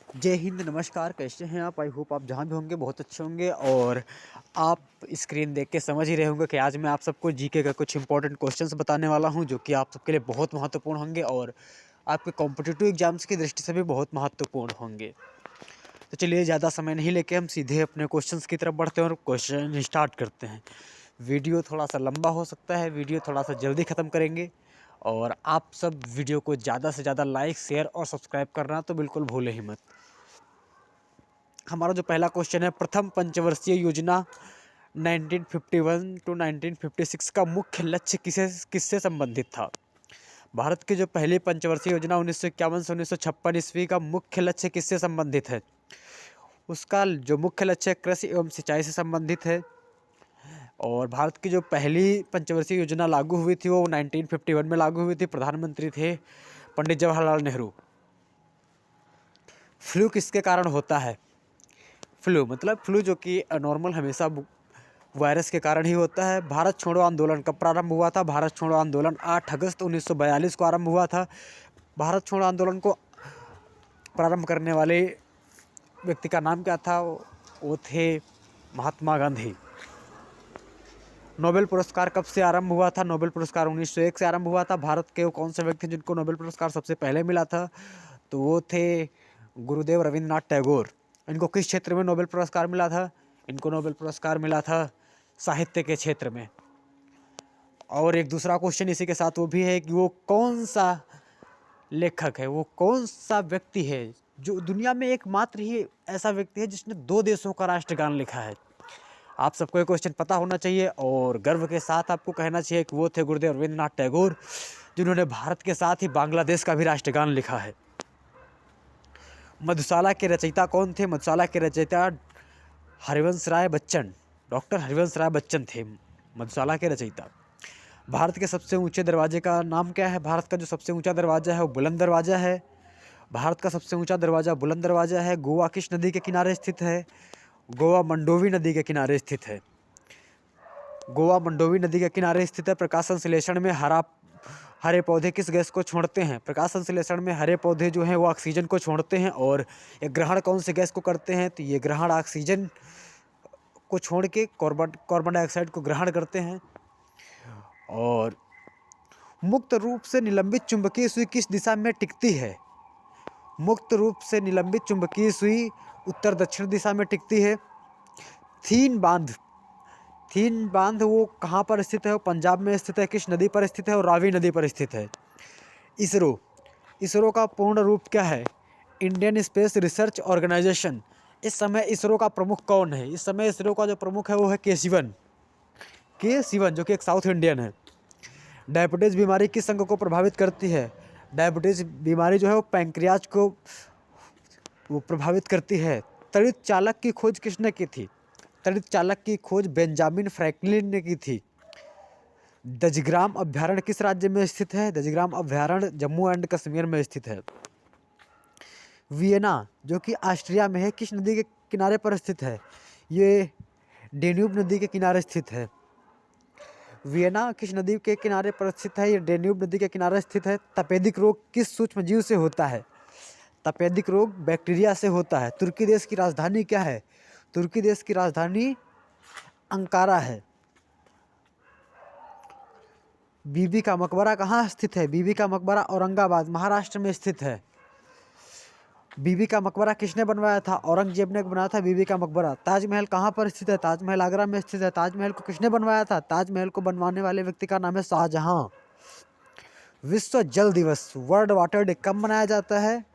जय हिंद, नमस्कार। कैसे हैं आप? आई होप आप जहाँ भी होंगे बहुत अच्छे होंगे। और आप स्क्रीन देख के समझ ही रहे होंगे कि आज मैं आप सबको जीके का कुछ इंपॉर्टेंट क्वेश्चंस बताने वाला हूँ, जो कि आप सबके लिए बहुत महत्वपूर्ण होंगे और आपके कॉम्पिटिटिव एग्जाम्स की दृष्टि से भी बहुत महत्वपूर्ण होंगे। तो चलिए, ज़्यादा समय नहीं लेके हम सीधे अपने क्वेश्चंस की तरफ बढ़ते हैं और क्वेश्चन स्टार्ट करते हैं। वीडियो थोड़ा सा लंबा हो सकता है, वीडियो थोड़ा सा जल्दी ख़त्म करेंगे। और आप सब वीडियो को ज़्यादा से ज़्यादा लाइक, शेयर और सब्सक्राइब करना तो बिल्कुल भूलें ही मत। हमारा जो पहला क्वेश्चन है, प्रथम पंचवर्षीय योजना 1951 टू 1956 का मुख्य लक्ष्य किससे संबंधित था? भारत की जो पहली पंचवर्षीय योजना 1951 से 1956 ईस्वी का मुख्य लक्ष्य किससे संबंधित है? उसका जो मुख्य लक्ष्य कृषि एवं सिंचाई से संबंधित है। और भारत की जो पहली पंचवर्षीय योजना लागू हुई थी वो 1951 में लागू हुई थी। प्रधानमंत्री थे पंडित जवाहरलाल नेहरू। फ्लू किसके कारण होता है? फ्लू मतलब फ्लू जो कि नॉर्मल हमेशा वायरस के कारण ही होता है। भारत छोड़ो आंदोलन कब प्रारंभ हुआ था? भारत छोड़ो आंदोलन 8 अगस्त 1942 को आरंभ हुआ था। भारत छोड़ो आंदोलन को प्रारंभ करने वाले व्यक्ति का नाम क्या था? वो थे महात्मा गांधी। नोबेल पुरस्कार कब से आरंभ हुआ था? नोबेल पुरस्कार 1901 से आरंभ हुआ था। भारत के वो कौन से व्यक्ति जिनको नोबेल पुरस्कार सबसे पहले मिला था? तो वो थे गुरुदेव रविंद्रनाथ टैगोर। इनको किस क्षेत्र में नोबेल पुरस्कार मिला था? इनको नोबेल पुरस्कार मिला था साहित्य के क्षेत्र में। और एक दूसरा क्वेश्चन इसी के साथ वो भी है कि वो कौन सा लेखक है, वो कौन सा व्यक्ति है जो दुनिया में एकमात्र ही ऐसा व्यक्ति है जिसने 2 देशों का राष्ट्रगान लिखा है? आप सबको ये क्वेश्चन पता होना चाहिए और गर्व के साथ आपको कहना चाहिए कि वो थे गुरुदेव रविंद्रनाथ टैगोर, जिन्होंने भारत के साथ ही बांग्लादेश का भी राष्ट्रगान लिखा है। मधुशाला के रचयिता कौन थे? मधुशाला के रचयिता हरिवंश राय बच्चन, डॉक्टर हरिवंश राय बच्चन थे मधुशाला के रचयिता। भारत के सबसे ऊंचे दरवाजे का नाम क्या है? भारत का जो सबसे ऊंचा दरवाजा है वो बुलंद दरवाजा है। भारत का सबसे ऊंचा दरवाजा बुलंद दरवाजा है। गोवा किस नदी के किनारे स्थित है? गोवा मंडोवी नदी के किनारे स्थित है। गोवा मंडोवी नदी के किनारे स्थित है। प्रकाश संश्लेषण में हरे पौधे किस गैस को छोड़ते हैं? प्रकाश संश्लेषण में हरे पौधे जो हैं वो ऑक्सीजन को छोड़ते हैं। और ये ग्रहण कौन से गैस को करते हैं? तो ये ग्रहण ऑक्सीजन को छोड़ के कार्बन डाइऑक्साइड को ग्रहण करते हैं। और मुक्त रूप से निलंबित चुंबकीय सुई किस दिशा में टिकती है? मुक्त रूप से निलंबित चुंबकीय सुई उत्तर दक्षिण दिशा में टिकती है। थीन बांध वो कहाँ पर स्थित है? वो पंजाब में स्थित है। किस नदी पर स्थित है? और रावी नदी पर स्थित है। इसरो का पूर्ण रूप क्या है? Indian space research organisation. इस समय इसरो का प्रमुख कौन है? इस समय इसरो का जो प्रमुख है वो है के सिवन, जो कि एक साउथ इंडियन है। डायबिटीज बीमारी किस अंग को प्रभावित करती है? डायबिटीज बीमारी जो है वो पैंक्रियाज को वो प्रभावित करती है। तड़ित चालक की खोज किसने की थी? तड़ित चालक की खोज बेंजामिन फ्रैंकलिन ने की थी। दजग्राम अभ्यारण्य किस राज्य में स्थित है? दजग्राम अभ्यारण्य जम्मू एंड कश्मीर में स्थित है। वियना जो कि ऑस्ट्रिया में है, किस नदी के किनारे पर स्थित है? ये डेन्यूब नदी के किनारे स्थित है। वियना किस नदी के किनारे पर स्थित है? ये डेन्यूब नदी के किनारे स्थित है। तपेदिक रोग किस सूक्ष्म जीव से होता है? तपेदिक रोग बैक्टीरिया से होता है। तुर्की देश की राजधानी क्या है? तुर्की देश की राजधानी अंकारा है। बीबी का मकबरा कहाँ स्थित है? बीबी का मकबरा औरंगाबाद महाराष्ट्र में स्थित है। बीबी का मकबरा किसने बनवाया था? औरंगजेब ने बनाया था बीबी का मकबरा। ताजमहल कहाँ पर स्थित है? ताजमहल आगरा में स्थित है। ताजमहल को किसने बनवाया था? ताजमहल को बनवाने वाले व्यक्ति का नाम है शाहजहां। विश्व जल दिवस वर्ल्ड वाटर डे कब मनाया जाता है?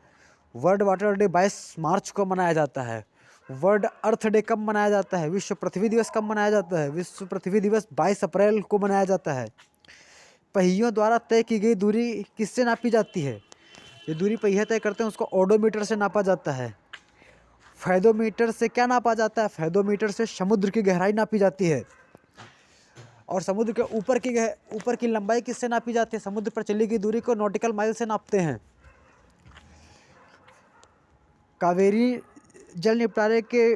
वर्ल्ड वाटर डे 22 मार्च को मनाया जाता है। वर्ल्ड अर्थ डे कब मनाया जाता है? विश्व पृथ्वी दिवस कब मनाया जाता है? विश्व पृथ्वी दिवस 22 अप्रैल को मनाया जाता है। पहियों द्वारा तय की गई दूरी किससे नापी जाती है? ये दूरी पहिया तय करते हैं उसको ओडोमीटर से नापा जाता है। फैदोमीटर से क्या नापा जाता है? फैदोमीटर से समुद्र की गहराई नापी जाती है। और समुद्र के ऊपर की लंबाई किससे नापी जाती है? समुद्र पर चली गई दूरी को नॉटिकल माइल से नापते हैं। कावेरी जल निपटारे के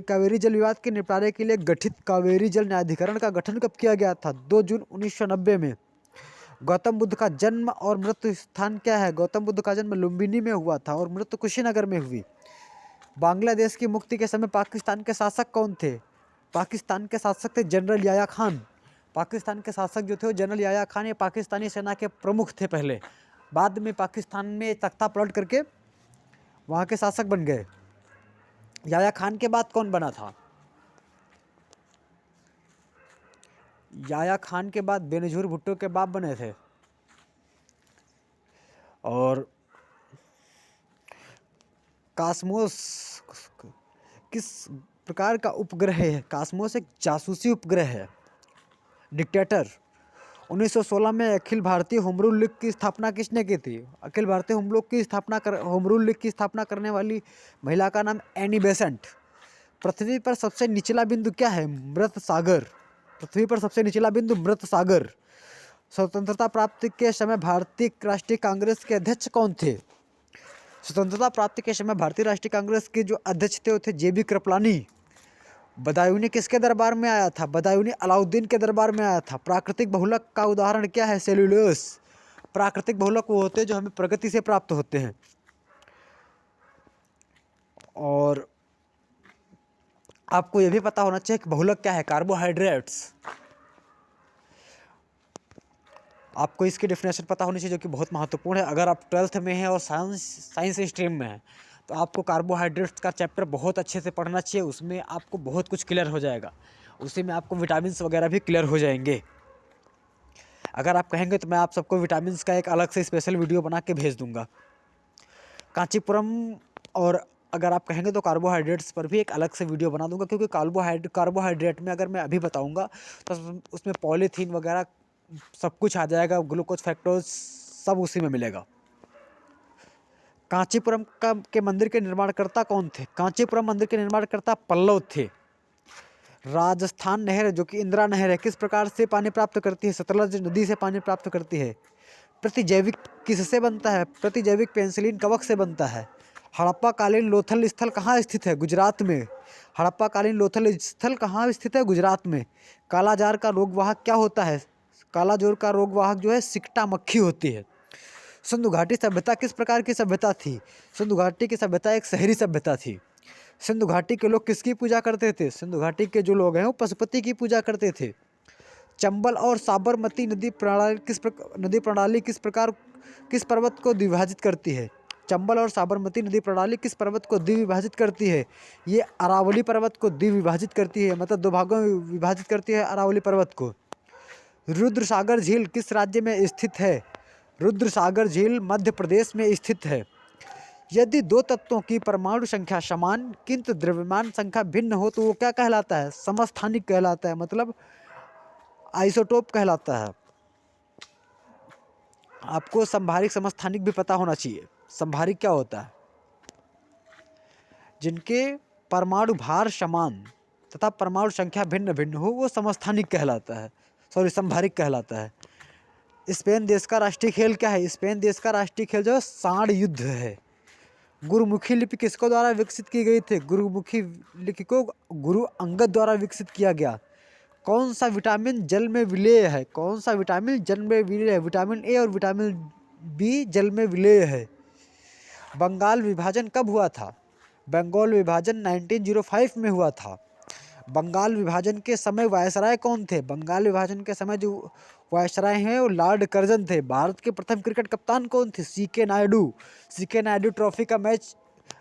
कावेरी जल विवाद के निपटारे के लिए गठित कावेरी जल न्यायाधिकरण का गठन कब किया गया था? 2 जून 1990 में। गौतम बुद्ध का जन्म और मृत्यु स्थान क्या है? गौतम बुद्ध का जन्म लुम्बिनी में हुआ था और मृत्यु कुशीनगर में हुई। बांग्लादेश की मुक्ति के समय पाकिस्तान के शासक कौन थे? पाकिस्तान के शासक थे जनरल याया खान। पाकिस्तान के शासक जो थे वो जनरल याया खान, ये पाकिस्तानी सेना के प्रमुख थे पहले, बाद में पाकिस्तान में तख्ता पलट करके वहाँ के शासक बन गए। याया खान के बाद कौन बना था? याया खान के बाद बेनज़ीर भुट्टो के बाप बने थे। और कास्मोस किस प्रकार का उपग्रह है? कास्मोस एक जासूसी उपग्रह है। डिक्टेटर 1916 में Akhil Bharatiya home rule league की स्थापना किसने की थी? Akhil Bharatiya home rule league की स्थापना करने वाली महिला का नाम एनी बेसेंट। पृथ्वी पर सबसे निचला बिंदु क्या है? मृत सागर। पृथ्वी पर सबसे निचला बिंदु मृत सागर। स्वतंत्रता प्राप्ति के समय भारतीय राष्ट्रीय कांग्रेस के अध्यक्ष कौन थे? स्वतंत्रता प्राप्ति के समय भारतीय राष्ट्रीय कांग्रेस के जो अध्यक्ष थे वो थे JB कृपलानी। बदायूनी किसके दरबार में आया था? बदायूनी अलाउद्दीन के दरबार में आया था। प्राकृतिक बहुलक का उदाहरण क्या है? सेल्यूलोस। प्राकृतिक बहुलक वो होते हैं जो हमें प्रकृति से प्राप्त होते हैं। और आपको यह भी पता होना चाहिए कि बहुलक क्या है? कार्बोहाइड्रेट्स। आपको इसकी डेफिनेशन पता होनी चाहिए जो कि बहुत महत्वपूर्ण है। अगर आप 12th में हैं और साइंस स्ट्रीम में हैं तो आपको कार्बोहाइड्रेट्स का चैप्टर बहुत अच्छे से पढ़ना चाहिए। उसमें आपको बहुत कुछ क्लियर हो जाएगा। उसी में आपको विटामिन्स वगैरह भी क्लियर हो जाएंगे। अगर आप कहेंगे तो मैं आप सबको विटामिन्स का एक अलग से स्पेशल वीडियो बना के भेज दूंगा। कांचीपुरम, और अगर आप कहेंगे तो कार्बोहाइड्रेट्स पर भी एक अलग से वीडियो बना दूंगा, क्योंकि कार्बोहाइड्रेट में अगर मैं अभी बताऊंगा तो उसमें पॉलीथीन वगैरह सब कुछ आ जाएगा, ग्लूकोज फ्रक्टोज सब उसी में मिलेगा। कांचीपुरम के मंदिर के निर्माणकर्ता कौन थे? कांचीपुरम मंदिर के निर्माणकर्ता पल्लव थे। राजस्थान नहर जो कि इंदिरा नहर है, किस प्रकार से पानी प्राप्त करती है? सतलज नदी से पानी प्राप्त करती है। प्रतिजैविक किससे बनता है? प्रतिजैविक पेंसिलिन कवक से बनता है। हड़प्पा कालीन लोथल स्थल कहाँ स्थित है? गुजरात में। हड़प्पा कालीन लोथल स्थल कहाँ स्थित है? गुजरात में। कालाजार का रोगवाहक क्या होता है? कालाजार का रोगवाहक जो है सिकटा मक्खी होती है। सिंधु घाटी सभ्यता किस प्रकार की सभ्यता थी? सिंधु घाटी की सभ्यता एक शहरी सभ्यता थी। सिंधु घाटी के लोग किसकी पूजा करते थे? सिंधु घाटी के जो लोग हैं वो पशुपति की पूजा करते थे। चंबल और साबरमती नदी प्रणाली किस पर्वत को द्विभाजित करती है? चंबल और साबरमती नदी प्रणाली किस पर्वत को द्विभाजित करती है? ये अरावली पर्वत को द्विभाजित करती है, मतलब 2 भागों में विभाजित करती है अरावली पर्वत को। रुद्रसागर झील किस राज्य में स्थित है? रुद्रसागर झील मध्य प्रदेश में स्थित है। यदि 2 तत्वों की परमाणु संख्या समान किंतु द्रव्यमान संख्या भिन्न हो तो वो क्या कहलाता है? समस्थानिक कहलाता है, मतलब आइसोटोप कहलाता है। आपको संभारिक समस्थानिक भी पता होना चाहिए। संभारिक क्या होता है? जिनके परमाणु भार समान तथा परमाणु संख्या भिन्न भिन्न हो वो समस्थानिक कहलाता है, संभारिक कहलाता है। स्पेन देश का राष्ट्रीय खेल क्या है? स्पेन देश का राष्ट्रीय खेल जो है सांड युद्ध है। गुरुमुखी लिपि किसको द्वारा विकसित की गई थी? गुरुमुखी लिपि को गुरु अंगद द्वारा विकसित किया गया। कौन सा विटामिन जल में विलेय है? कौन सा विटामिन जल में विलेय है? विटामिन ए और विटामिन बी जल में विलेय है। बंगाल विभाजन कब हुआ था? बंगाल विभाजन 1905 में हुआ था। बंगाल विभाजन के समय वायसराय कौन थे? बंगाल विभाजन के समय जो वायसराय हैं वो लॉर्ड कर्जन थे। भारत के प्रथम क्रिकेट कप्तान कौन थे? CK Naidu. CK Naidu trophy का मैच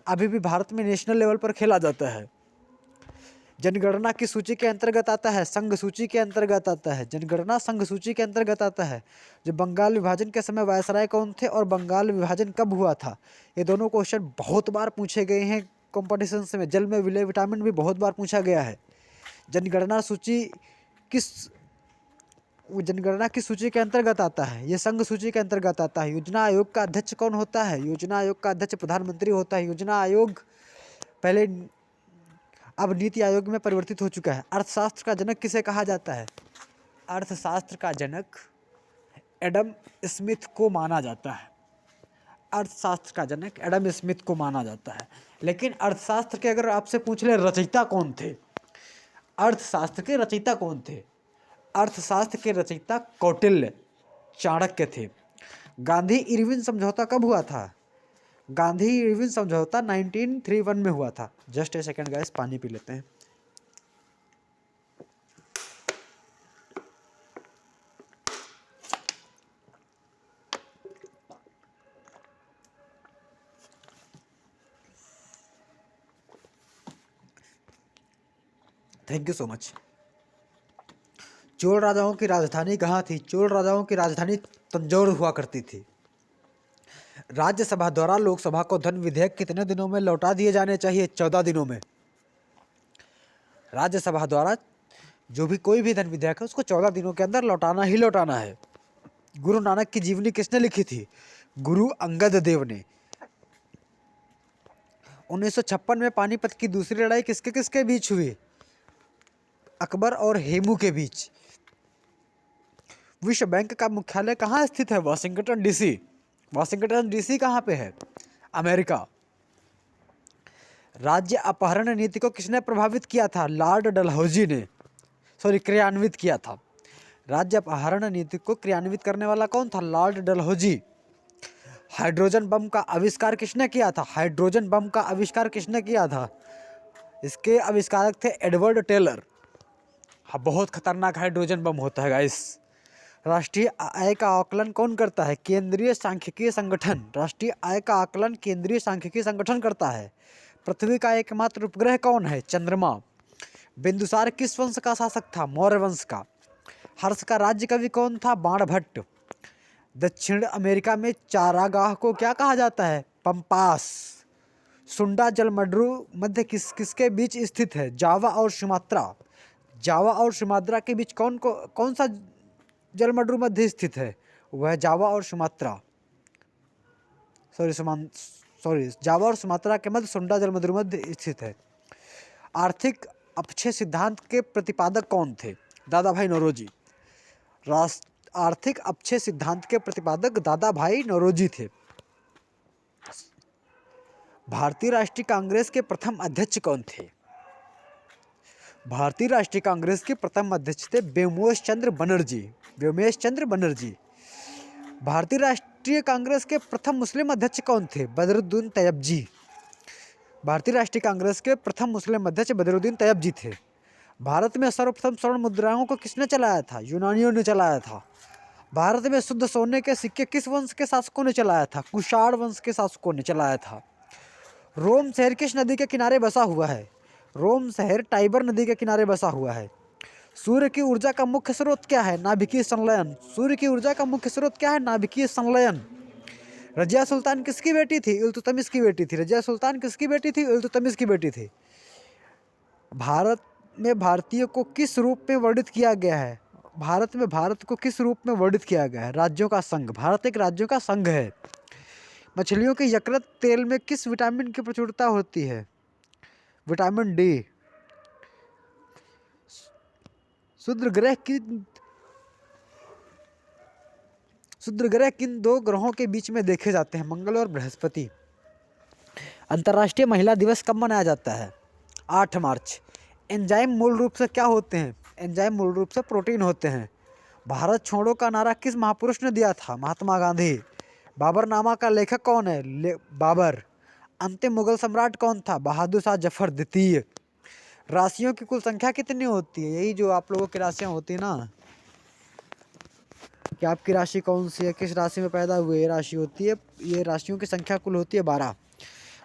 अभी भी भारत में नेशनल लेवल पर खेला जाता है। जनगणना की सूची के अंतर्गत आता है? संघ सूची के अंतर्गत आता है। जनगणना संघ सूची के अंतर्गत आता है। जो बंगाल विभाजन के समय वायसराय कौन थे और बंगाल विभाजन कब हुआ था? ये दोनों क्वेश्चन बहुत बार पूछे गए हैं कॉम्पिटिशन में। जल में विलेय विटामिन भी बहुत बार पूछा गया है। जनगणना किस सूची के अंतर्गत आता है? ये संघ सूची के अंतर्गत आता है। योजना आयोग का अध्यक्ष कौन होता है? योजना आयोग का अध्यक्ष प्रधानमंत्री होता है। योजना आयोग पहले अब नीति आयोग में परिवर्तित हो चुका है। अर्थशास्त्र का जनक किसे कहा जाता है? अर्थशास्त्र का जनक एडम स्मिथ को माना जाता है। अर्थशास्त्र का जनक एडम स्मिथ को माना जाता है। लेकिन अर्थशास्त्र के अगर आपसे पूछ ले रचयिता कौन थे? अर्थशास्त्र के रचयिता कौन थे? अर्थशास्त्र के रचयिता कौटिल्य। चाणक्य थे। गांधी इरविन समझौता कब हुआ था? गांधी इरविन समझौता 1931 में हुआ था। जस्ट ए सेकेंड गाइस, पानी पी लेते हैं। Thank you so much. Chola राजाओं की राजधानी कहाँ थी? चोल राजाओं की राजधानी तंजौर हुआ करती थी। राज्यसभा द्वारा लोकसभा को धन विधेयक कितने दिनों में लौटा दिए जाने चाहिए? 14 दिनों में। राज्यसभा द्वारा जो भी कोई भी धन विधेयक है उसको 14 दिनों के अंदर लौटाना ही लौटाना है। गुरु नानक की जीवनी किसने लिखी थी? गुरु अंगद देव ने। 1956 में पानीपत की दूसरी लड़ाई किसके किसके बीच हुई? अकबर और हेमू के बीच। विश्व बैंक का मुख्यालय कहाँ स्थित है? Washington DC. वाशिंगटन डीसी कहाँ पे है? अमेरिका। राज्य अपहरण नीति को किसने प्रभावित किया था? लॉर्ड डलहौजी ने, क्रियान्वित किया था। राज्य अपहरण नीति को क्रियान्वित करने वाला कौन था? लॉर्ड डलहौजी। हाइड्रोजन बम का आविष्कार किसने किया था? हाइड्रोजन बम का आविष्कार किसने किया था? इसके आविष्कारक थे एडवर्ड टेलर। हाँ, बहुत खतरनाक हाइड्रोजन बम होता है गाइस। राष्ट्रीय आय का आकलन कौन करता है? केंद्रीय सांख्यिकीय संगठन। राष्ट्रीय आय का आकलन केंद्रीय सांख्यिकीय संगठन करता है। पृथ्वी का एकमात्र उपग्रह कौन है? चंद्रमा। बिंदुसार किस वंश का शासक था? मौर्य वंश का। हर्ष का राज्य कवि कौन था? बाणभट्ट। दक्षिण अमेरिका में चारागाह को क्या कहा जाता है? पंपास। सुंडा जलमड्रू मध्य किसके बीच स्थित है? जावा और सुमात्रा। जावा और सुमात्रा के बीच कौन सा जलमड्रू मध्य स्थित है? वह जावा और सुमात्रा, जावा और सुमात्रा के मध्य सुंडा जलमड्रू मध्य स्थित है। आर्थिक अपक्षय सिद्धांत के प्रतिपादक कौन थे? दादा भाई नौरोजी। आर्थिक अपक्षय सिद्धांत के प्रतिपादक दादा भाई नौरोजी थे। भारतीय राष्ट्रीय कांग्रेस के प्रथम अध्यक्ष कौन थे? भारतीय राष्ट्रीय कांग्रेस के प्रथम अध्यक्ष थे व्योमेश चंद्र बनर्जी। व्योमेश चंद्र बनर्जी। भारतीय राष्ट्रीय कांग्रेस के प्रथम मुस्लिम अध्यक्ष कौन थे? बदरुद्दीन तैयबजी। भारतीय राष्ट्रीय कांग्रेस के प्रथम मुस्लिम अध्यक्ष बदरुद्दीन तैयबजी थे। भारत में सर्वप्रथम स्वर्ण मुद्राओं को किसने चलाया था? यूनानियों ने चलाया था। भारत में शुद्ध सोने के सिक्के किस वंश के शासकों ने चलाया था? कुषाण वंश के शासकों ने चलाया था। रोम शहर किस नदी के किनारे बसा हुआ है? रोम शहर टाइबर नदी के किनारे बसा हुआ है। सूर्य की ऊर्जा का मुख्य स्रोत क्या है? नाभिकीय संलयन। सूर्य की ऊर्जा का मुख्य स्रोत क्या है? नाभिकीय संलयन। रजिया सुल्तान किसकी बेटी थी? इल्तुतमिश की बेटी थी। रजिया सुल्तान किसकी बेटी थी? इल्तुतमिश की बेटी थी। भारत में भारतीय को किस रूप में वर्णित किया गया है? भारत में भारत को किस रूप में वर्णित किया गया है? राज्यों का संघ। भारत एक राज्यों का संघ है। मछलियों के यकृत तेल में किस विटामिन की प्रचुरता होती है? Vitamin D. क्षुद्र ग्रह किन दो ग्रहों के बीच में देखे जाते हैं? मंगल और बृहस्पति। अंतर्राष्ट्रीय महिला दिवस कब मनाया जाता है? 8 मार्च। एंजाइम मूल रूप से क्या होते हैं? एंजाइम मूल रूप से प्रोटीन होते हैं। भारत छोड़ो का नारा किस महापुरुष ने दिया था? महात्मा गांधी। बाबरनामा का लेखक कौन है? बाबर। अंतिम मुगल सम्राट कौन था? बहादुर शाह जफर द्वितीय। राशियों की कुल संख्या कितनी होती है? यही जो आप लोगों की राशियाँ होती है ना, कि आपकी राशि कौन सी है, किस राशि में पैदा हुए, ये राशि होती है। ये राशियों की संख्या कुल होती है 12।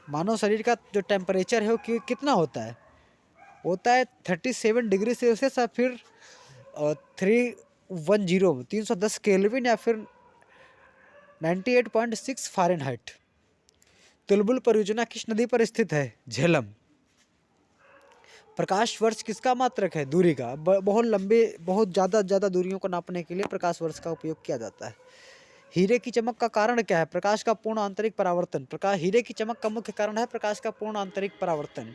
मानव शरीर का जो टेम्परेचर है वो कितना होता है? होता है 37 डिग्री सेल्सियस या फिर 310 केल्विन या फिर 98.6 फ़ारेनहाइट। तुलबुल परियोजना किस नदी पर स्थित है? झेलम। प्रकाश वर्ष किसका मात्रक है? दूरी का। बहुत लंबे, बहुत ज़्यादा दूरियों को नापने के लिए प्रकाश वर्ष का उपयोग किया जाता है। हीरे की चमक का कारण क्या है? प्रकाश का पूर्ण आंतरिक परावर्तन। हीरे की चमक का मुख्य कारण है प्रकाश का पूर्ण आंतरिक परावर्तन।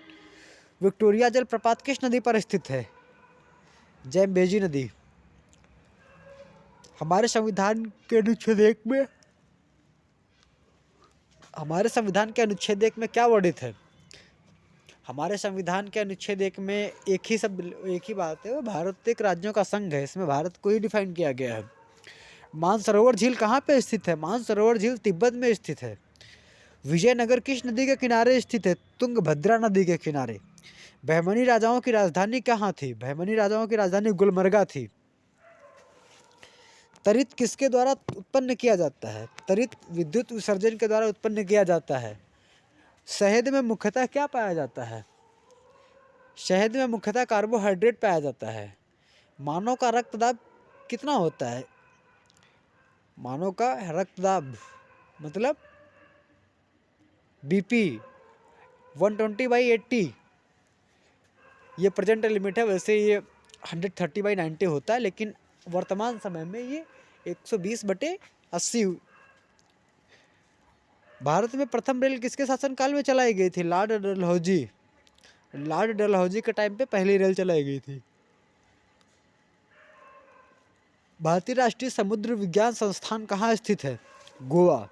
विक्टोरिया जलप्रपात किस नदी पर स्थित है? ज़ैम्बेजी नदी। हमारे संविधान के अनुच्छेद 1 में क्या वर्णित है? हमारे संविधान के अनुच्छेद 1 में एक ही बात है, भारत एक राज्यों का संघ है। इसमें भारत को ही डिफाइन किया गया है। मानसरोवर झील कहाँ पे स्थित है? मानसरोवर झील तिब्बत में स्थित है। विजयनगर किस नदी के किनारे स्थित है? तुंगभद्रा नदी के किनारे। बहमनी राजाओं की राजधानी कहाँ थी? बहमनी राजाओं की राजधानी गुलमर्गा थी। तरित किसके द्वारा उत्पन्न किया जाता है? तरित विद्युत विसर्जन के द्वारा उत्पन्न किया जाता है। शहद में मुख्यतः क्या पाया जाता है? शहद में मुख्यतः कार्बोहाइड्रेट पाया जाता है। मानव का रक्तदाब कितना होता है? मानव का रक्तदाब मतलब बीपी 120/80, ये प्रेजेंट लिमिट है। वैसे ये 130/90 होता है, लेकिन वर्तमान समय में ये 120/80। भारत में प्रथम रेल किसके शासनकाल में चलाई गई थी? लॉर्ड डलहौजी। लॉर्ड डलहौजी के टाइम पे पहली रेल चलाई गई थी। भारतीय राष्ट्रीय समुद्र विज्ञान संस्थान कहाँ स्थित है? गोवा।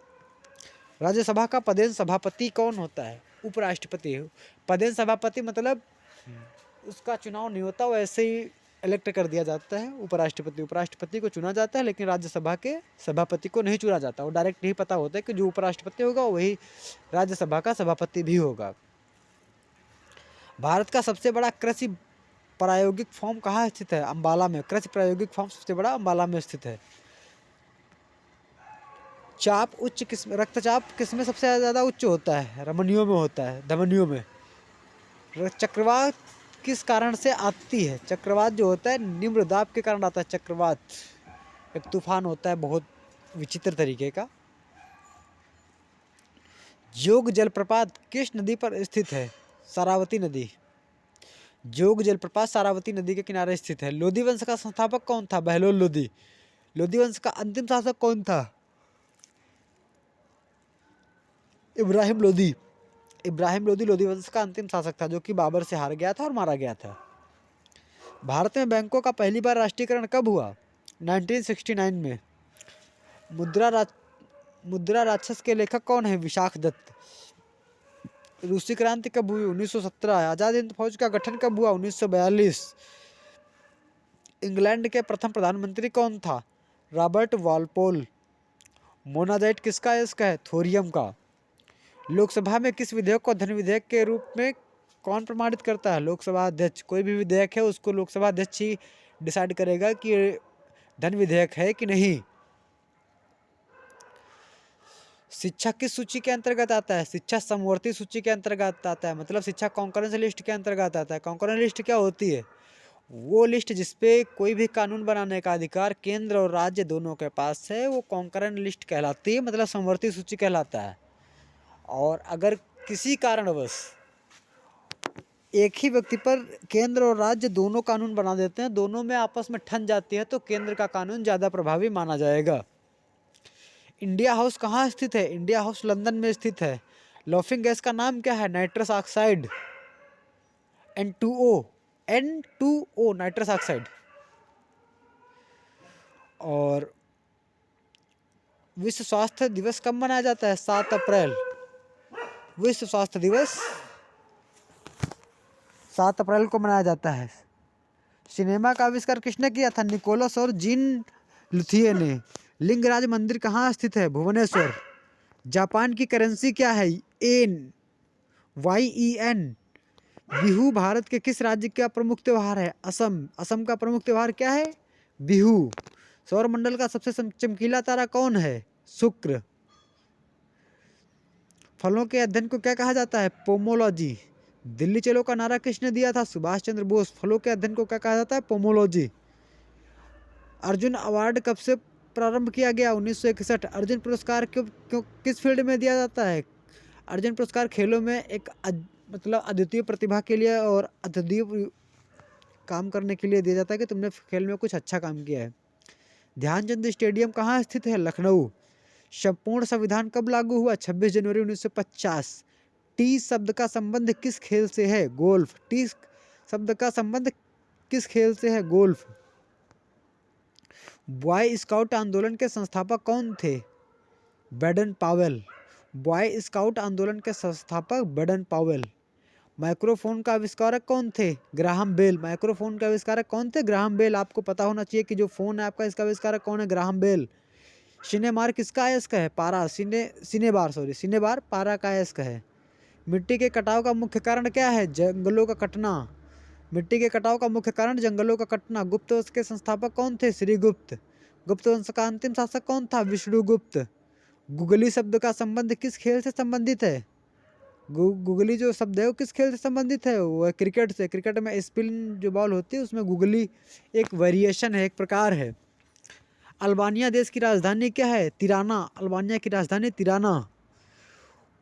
राज्यसभा का पदेन सभापति कौन होता है? उपराष्ट्रपति। पदेन सभापति मतलब उसका चुनाव नहीं होता, वैसे ही इलेक्ट कर दिया जाता है। उपराष्ट्रपति, उपराष्ट्रपति को चुना जाता है, लेकिन राज्यसभा के सभापति को नहीं चुना जाता। वो डायरेक्ट नहीं पता होता है कि जो उपराष्ट्रपति होगा वही राज्यसभा का सभापति भी होगा। भारत का सबसे बड़ा कृषि प्रायोगिक फार्म कहाँ स्थित है? अंबाला में। कृषि प्रायोगिक फार्म सबसे बड़ा अंबाला में स्थित है। चाप उच्च किस रक्तचाप किसमें सबसे ज़्यादा उच्च होता है? रमनियों में होता है, धमनियों में। चक्रवात किस कारण से आती है? चक्रवात जो होता है निम्न दाब के कारण आता है। चक्रवात एक तूफान होता है बहुत विचित्र तरीके का। जोग जलप्रपात किस नदी पर स्थित है? सारावती नदी। जोग जलप्रपात सारावती नदी के किनारे स्थित है। लोधी वंश का संस्थापक कौन था? बहलोल लोधी। लोधी वंश का अंतिम शासक कौन था? इब्राहिम लोधी। इब्राहिम लोधी लोधी वंश का अंतिम शासक था, जो कि बाबर से हार गया था और मारा गया था। भारत में बैंकों का पहली बार राष्ट्रीयकरण कब हुआ? 1969 में। मुद्रा राक्षस के लेखक कौन है? विशाख दत्त। रूसी क्रांति कब हुई? 1917। आजाद हिंद फौज का गठन कब हुआ? 1942। इंग्लैंड के प्रथम प्रधानमंत्री कौन था? Robert Walpole. मोनाजाइट किसका अयस्क है? थोरियम का। लोकसभा में किस विधेयक को धन विधेयक के रूप में कौन प्रमाणित करता है? लोकसभा अध्यक्ष। कोई भी विधेयक है उसको लोकसभा अध्यक्ष ही डिसाइड करेगा कि धन विधेयक है कि नहीं। शिक्षा किस सूची के अंतर्गत आता है? शिक्षा समवर्ती सूची के अंतर्गत आता है, मतलब शिक्षा कॉन्करेंस लिस्ट के अंतर्गत आता है। कॉन्करेंस लिस्ट क्या होती है? वो लिस्ट जिसपे कोई भी कानून बनाने का अधिकार केंद्र और राज्य दोनों के पास है, वो कॉन्करेंट लिस्ट कहलाती है, मतलब समवर्ती सूची कहलाता है। और अगर किसी कारणवश एक ही व्यक्ति पर केंद्र और राज्य दोनों कानून बना देते हैं, दोनों में आपस में ठन जाती है, तो केंद्र का कानून ज़्यादा प्रभावी माना जाएगा। इंडिया हाउस कहाँ स्थित है? इंडिया हाउस लंदन में स्थित है। लॉफिंग गैस का नाम क्या है? Nitrous oxide. N2O nitrous oxide. और विश्व स्वास्थ्य दिवस कब मनाया जाता है? 7 अप्रैल। विश्व स्वास्थ्य दिवस 7 अप्रैल को मनाया जाता है। सिनेमा का आविष्कार किसने किया था? निकोलस और जीन लुथिये ने। लिंगराज मंदिर कहाँ स्थित है? भुवनेश्वर। जापान की करेंसी क्या है? YEN। बिहू भारत के किस राज्य का प्रमुख त्योहार है? असम। असम का प्रमुख त्योहार क्या है? बिहू। सौरमंडल का सबसे चमकीला तारा कौन है? शुक्र। फलों के अध्ययन को क्या कहा जाता है? पोमोलॉजी। दिल्ली चलो का नारा किसने दिया था? सुभाष चंद्र बोस। फलों के अध्ययन को क्या कहा जाता है? पोमोलॉजी। अर्जुन अवार्ड कब से प्रारंभ किया गया? 1961। अर्जुन पुरस्कार किस फील्ड में दिया जाता है? अर्जुन पुरस्कार खेलों में एक मतलब अद्वितीय प्रतिभा के लिए और अद्वितीय काम करने के लिए दिया जाता है कि तुमने खेल में कुछ अच्छा काम किया है। ध्यानचंद स्टेडियम कहाँ स्थित है? लखनऊ। संपूर्ण संविधान कब लागू हुआ? 26 जनवरी 1950। टी शब्द का संबंध किस खेल से है? गोल्फ। टी शब्द का संबंध किस खेल से है? गोल्फ। बॉय स्काउट आंदोलन के संस्थापक कौन थे? Baden Pavel. बॉय स्काउट आंदोलन के संस्थापक बेडन पावेल। माइक्रोफोन का आविष्कारक कौन थे? Graham bell. माइक्रोफोन के आविष्कारक कौन थे? Graham Bell. आपको पता होना चाहिए कि जो फोन है आपका, इसका आविष्कारक कौन है? Graham bell. सिनेमार किसका अयस्क है? पारा। सिनेबार पारा का अयस्क है। मिट्टी के कटाव का मुख्य कारण क्या है? जंगलों का कटना। मिट्टी के कटाव का मुख्य कारण जंगलों का कटना। गुप्त वंश के संस्थापक कौन थे? श्रीगुप्त। गुप्त वंश का अंतिम शासक कौन था? विष्णुगुप्त। गुगली शब्द का संबंध किस खेल से संबंधित है? गुगली जो शब्द है वो किस खेल से संबंधित है? वो है क्रिकेट से। क्रिकेट में स्पिन जो बॉल होती है उसमें गुगली एक वेरिएशन है, एक प्रकार है। अल्बानिया देश की राजधानी क्या है? तिराना। अल्बानिया की राजधानी तिराना।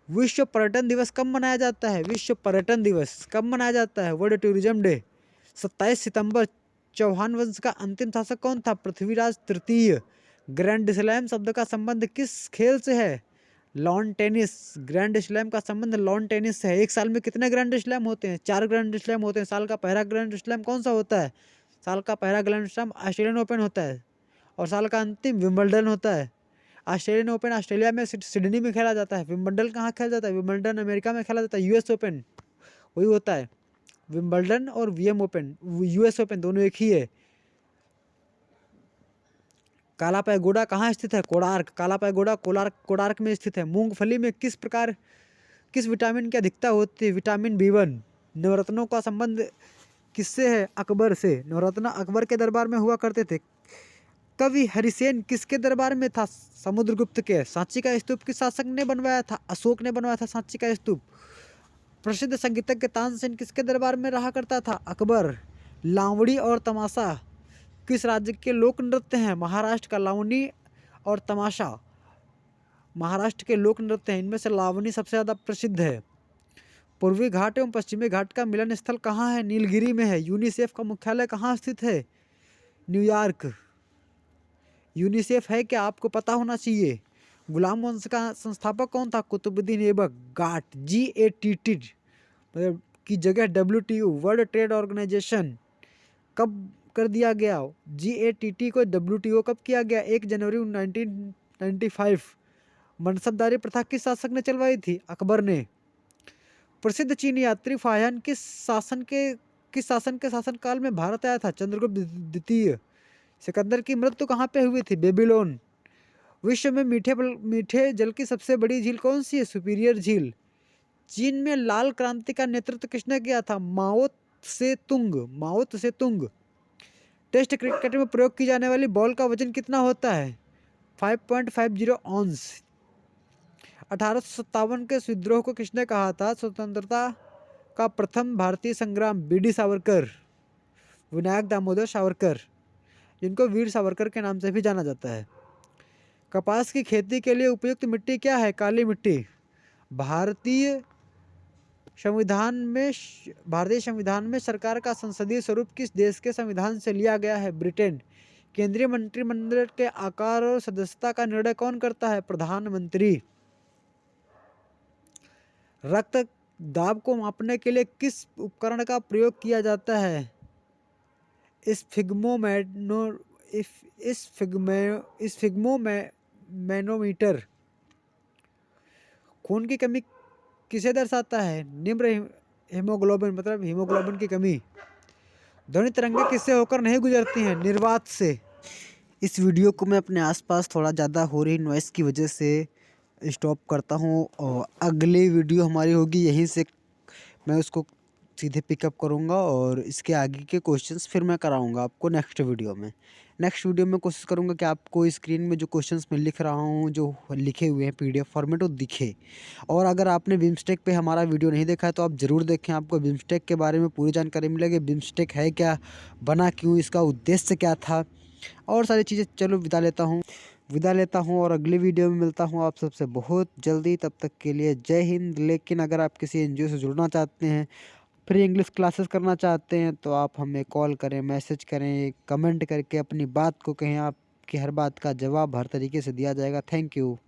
विश्व पर्यटन दिवस कब मनाया जाता है? विश्व पर्यटन दिवस कब मनाया जाता है? World tourism day. 27 सितंबर। चौहान वंश का अंतिम शासक कौन था? पृथ्वीराज तृतीय। ग्रैंड स्लैम शब्द का संबंध किस खेल से है? Lawn tennis. ग्रैंड स्लैम का संबंध लॉन टेनिस से है। एक साल में कितने ग्रैंड स्लैम होते हैं? 4 ग्रैंड स्लैम होते हैं। साल का पहला ग्रैंड स्लैम कौन सा होता है? साल का पहला ग्रैंड स्लैम ऑस्ट्रेलियन ओपन होता है और साल का अंतिम विंबलडन होता है। ऑस्ट्रेलियन ओपन ऑस्ट्रेलिया में सिडनी में खेला जाता है। विंबलडन कहाँ खेला जाता है? विंबलडन अमेरिका में खेला जाता है। यूएस ओपन वही होता है। विंबलडन और वीएम ओपन, यूएस ओपन दोनों एक ही है। काला पैगोडा कहाँ स्थित है? कोणार्क। काला पैगोडा कोणार्क में स्थित है। मूंगफली में किस विटामिन की अधिकता होती है? Vitamin B1। नवरत्नों का संबंध किससे है? अकबर से। नवरत्न अकबर के दरबार में हुआ करते थे। कवि हरिसेन किसके दरबार में था? समुद्रगुप्त के। सांची का स्तूप किस शासक ने बनवाया था? अशोक ने बनवाया था सांची का स्तूप। प्रसिद्ध संगीतज्ञ तानसेन किसके दरबार में रहा करता था? अकबर। लावणी और तमाशा किस राज्य के लोक नृत्य हैं? महाराष्ट्र का लावणी और तमाशा महाराष्ट्र के लोक नृत्य हैं। इनमें से लावणी सबसे ज़्यादा प्रसिद्ध है। पूर्वी घाट एवं पश्चिमी घाट का मिलन स्थल कहाँ है? नीलगिरी में है। यूनिसेफ का मुख्यालय कहाँ स्थित है? न्यूयॉर्क। यूनिसेफ है क्या? आपको पता होना चाहिए। गुलाम वंश का संस्थापक कौन था? कुतुबुद्दीन ऐबक। गाट GATT मतलब की जगह WTO वर्ल्ड ट्रेड ऑर्गेनाइजेशन कब कर दिया गया? GATT को WTO कब किया गया? 1 जनवरी 1995। मनसबदारी प्रथा किस शासक ने चलवाई थी? अकबर ने। प्रसिद्ध चीनी यात्री फाहियान किस शासन के शासनकाल में भारत आया था? चंद्रगुप्त द्वितीय। सिकंदर की मृत्यु कहाँ पे हुई थी? बेबीलोन। विश्व में मीठे जल की सबसे बड़ी झील कौन सी है? सुपीरियर झील। चीन में लाल क्रांति का नेतृत्व किसने किया था? माओ त्से तुंग। टेस्ट क्रिकेट में प्रयोग की जाने वाली बॉल का वजन कितना होता है? 5.50 ऑन्स। 1857 के विद्रोह को किसने कहा था? स्वतंत्रता का प्रथम भारतीय संग्राम। BD सावरकर। विनायक दामोदर सावरकर, जिनको वीर सावरकर के नाम से भी जाना जाता है। कपास की खेती के लिए उपयुक्त मिट्टी क्या है? काली मिट्टी। भारतीय संविधान में सरकार का संसदीय स्वरूप किस देश के संविधान से लिया गया है? ब्रिटेन। केंद्रीय मंत्रिमंडल के आकार और सदस्यता का निर्णय कौन करता है? प्रधानमंत्री। रक्त दाब को मापने के लिए किस उपकरण का प्रयोग किया जाता है? स्फिग्मोमेनोमीटर। खून की कमी किसे दर्शाता है? निम्न हीमोग्लोबिन मतलब हीमोग्लोबिन की कमी। ध्वनि तरंगें किससे होकर नहीं गुजरती हैं? निर्वात से। इस वीडियो को मैं अपने आसपास थोड़ा ज़्यादा हो रही नॉइस की वजह से स्टॉप करता हूँ और अगली वीडियो हमारी होगी यहीं से मैं उसको सीधे पिकअप करूँगा और इसके आगे के क्वेश्चंस फिर मैं कराऊँगा आपको नेक्स्ट वीडियो में। नेक्स्ट वीडियो में कोशिश करूँगा कि आपको स्क्रीन में जो क्वेश्चंस मैं लिख रहा हूँ जो लिखे हुए हैं PDF फॉर्मेट वो दिखे। और अगर आपने बिमस्टेक पे हमारा वीडियो नहीं देखा है तो आप ज़रूर देखें, आपको बिमस्टेक के बारे में पूरी जानकारी मिलेगी। बिमस्टेक है क्या, बना क्यों, इसका उद्देश्य क्या था और सारी चीज़ें। चलो विदा लेता हूँ और अगली वीडियो में मिलता हूँ आप सबसे बहुत जल्दी। तब तक के लिए जय हिंद। लेकिन अगर आप किसी NGO से जुड़ना चाहते हैं, फ्री इंग्लिश क्लासेस करना चाहते हैं तो आप हमें कॉल करें, मैसेज करें, कमेंट करके अपनी बात को कहें। आपकी हर बात का जवाब हर तरीके से दिया जाएगा। Thank you.